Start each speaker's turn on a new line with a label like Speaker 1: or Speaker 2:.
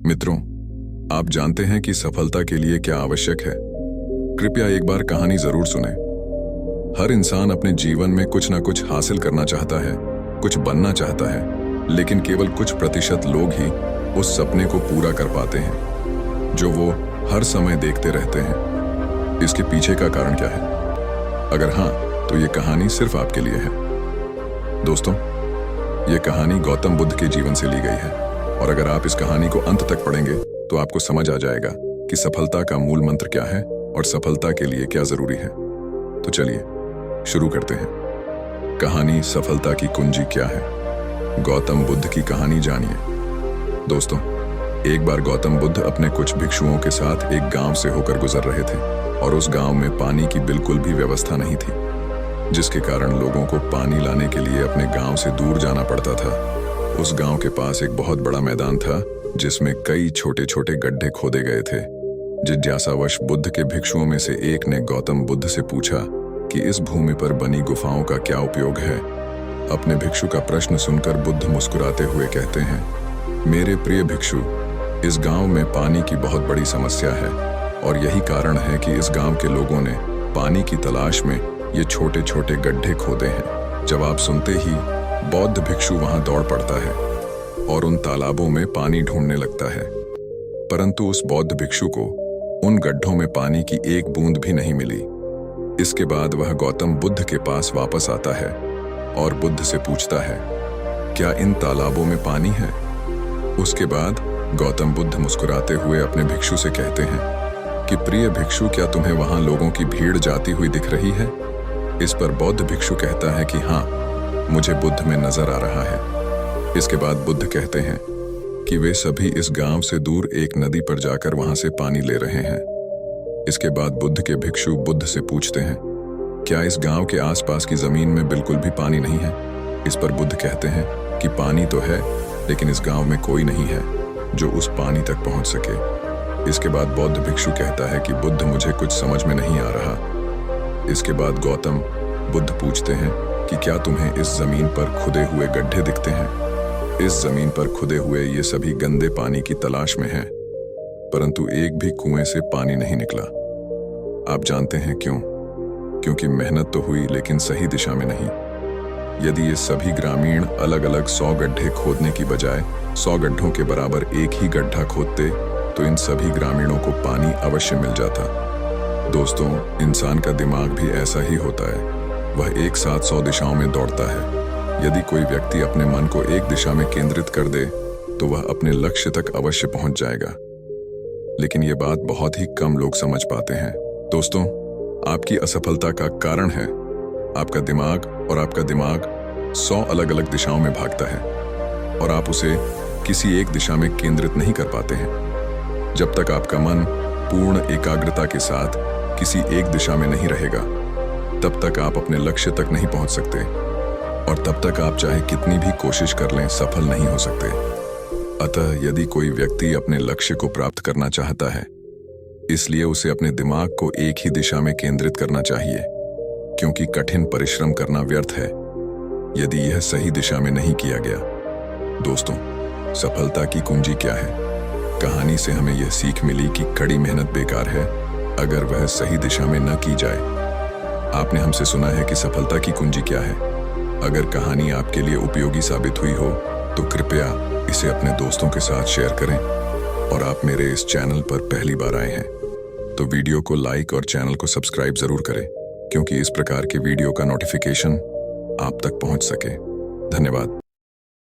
Speaker 1: मित्रों, आप जानते हैं कि सफलता के लिए क्या आवश्यक है? कृपया एक बार कहानी जरूर सुने। हर इंसान अपने जीवन में कुछ ना कुछ हासिल करना चाहता है, कुछ बनना चाहता है, लेकिन केवल कुछ प्रतिशत लोग ही उस सपने को पूरा कर पाते हैं जो वो हर समय देखते रहते हैं। इसके पीछे का कारण क्या है? अगर हाँ, तो ये कहानी सिर्फ आपके लिए है। दोस्तों, ये कहानी गौतम बुद्ध के जीवन से ली गई है और अगर आप इस कहानी को अंत तक पढ़ेंगे तो आपको समझ आ जाएगा कि सफलता का मूल मंत्र क्या है और सफलता के लिए क्या जरूरी है। तो चलिए शुरू करते हैं। कहानी सफलता की कुंजी क्या है? गौतम बुद्ध की कहानी जानिए। दोस्तों, एक बार गौतम बुद्ध अपने कुछ भिक्षुओं के साथ एक गांव से होकर गुजर रहे थे और उस गांव में पानी की बिल्कुल भी व्यवस्था नहीं थी, जिसके कारण लोगों को पानी लाने के लिए अपने गांव से दूर जाना पड़ता था। उस गांव के पास एक बहुत बड़ा मैदान था जिसमें कई छोटे छोटे गड्ढे खोदे गए थे। जिज्ञासावश बुद्ध के भिक्षुओं में से एक ने गौतम बुद्ध से पूछा कि इस भूमि पर बनी गुफाओं का क्या उपयोग है। अपने भिक्षु का प्रश्न सुनकर बुद्ध मुस्कुराते हुए कहते हैं, मेरे प्रिय भिक्षु, इस गांव में पानी की बहुत बड़ी समस्या है और यही कारण है कि इस गांव के लोगों ने पानी की तलाश में ये छोटे छोटे गड्ढे खोदे हैं। जवाब सुनते ही बौद्ध भिक्षु वहां दौड़ पड़ता है और उन तालाबों में पानी ढूंढने लगता है, परंतु उस बौद्ध भिक्षु को उन गड्ढों में पानी की एक बूंद भी नहीं मिली। इसके बाद वह गौतम बुद्ध के पास वापस आता है और बुद्ध से पूछता है, क्या इन तालाबों में पानी है? उसके बाद गौतम बुद्ध मुस्कुराते हुए अपने भिक्षु से कहते हैं कि प्रिय भिक्षु, क्या तुम्हें वहां लोगों की भीड़ जाती हुई दिख रही है? इस पर बौद्ध भिक्षु कहता है कि हाँ, मुझे बुद्ध में नजर आ रहा है। इसके बाद बुद्ध कहते हैं कि वे सभी इस गांव से दूर एक नदी पर जाकर वहां से पानी ले रहे हैं। इसके बाद बुद्ध के भिक्षु बुद्ध से पूछते हैं, क्या इस गांव के आसपास की जमीन में बिल्कुल भी पानी नहीं है? इस पर बुद्ध कहते हैं कि पानी तो है, लेकिन इस गांव में कोई नहीं है जो उस पानी तक पहुंच सके। इसके बाद बौद्ध भिक्षु कहता है कि बुद्ध, मुझे कुछ समझ में नहीं आ रहा। इसके बाद गौतम बुद्ध पूछते हैं कि क्या तुम्हें इस जमीन पर खुदे हुए गड्ढे दिखते हैं? इस जमीन पर खुदे हुए ये सभी गंदे पानी की तलाश में हैं, परंतु एक भी कुएं से पानी नहीं निकला। आप जानते हैं क्यों? क्योंकि मेहनत तो हुई लेकिन सही दिशा में नहीं। यदि ये सभी ग्रामीण अलग अलग 100 गड्ढे खोदने की बजाय 100 गड्ढों के बराबर एक ही गड्ढा खोदते तो इन सभी ग्रामीणों को पानी अवश्य मिल जाता। दोस्तों, इंसान का दिमाग भी ऐसा ही होता है। वह एक साथ 100 दिशाओं में दौड़ता है। यदि कोई व्यक्ति अपने मन को एक दिशा में केंद्रित कर दे तो वह अपने लक्ष्य तक अवश्य पहुंच जाएगा, लेकिन ये बात बहुत ही कम लोग समझ पाते हैं। दोस्तों, आपकी असफलता का कारण है आपका दिमाग, और आपका दिमाग 100 अलग अलग दिशाओं में भागता है और आप उसे किसी एक दिशा में केंद्रित नहीं कर पाते हैं। जब तक आपका मन पूर्ण एकाग्रता के साथ किसी एक दिशा में नहीं रहेगा, तब तक आप अपने लक्ष्य तक नहीं पहुंच सकते और तब तक आप चाहे कितनी भी कोशिश कर लें, सफल नहीं हो सकते। अतः यदि कोई व्यक्ति अपने लक्ष्य को प्राप्त करना चाहता है, इसलिए उसे अपने दिमाग को एक ही दिशा में केंद्रित करना चाहिए, क्योंकि कठिन परिश्रम करना व्यर्थ है यदि यह सही दिशा में नहीं किया गया। दोस्तों, सफलता की कुंजी क्या है? कहानी से हमें यह सीख मिली कि कड़ी मेहनत बेकार है अगर वह सही दिशा में न की जाए। आपने हमसे सुना है कि सफलता की कुंजी क्या है। अगर कहानी आपके लिए उपयोगी साबित हुई हो तो कृपया इसे अपने दोस्तों के साथ शेयर करें और आप मेरे इस चैनल पर पहली बार आए हैं तो वीडियो को लाइक और चैनल को सब्सक्राइब जरूर करें, क्योंकि इस प्रकार के वीडियो का नोटिफिकेशन आप तक पहुंच सके। धन्यवाद।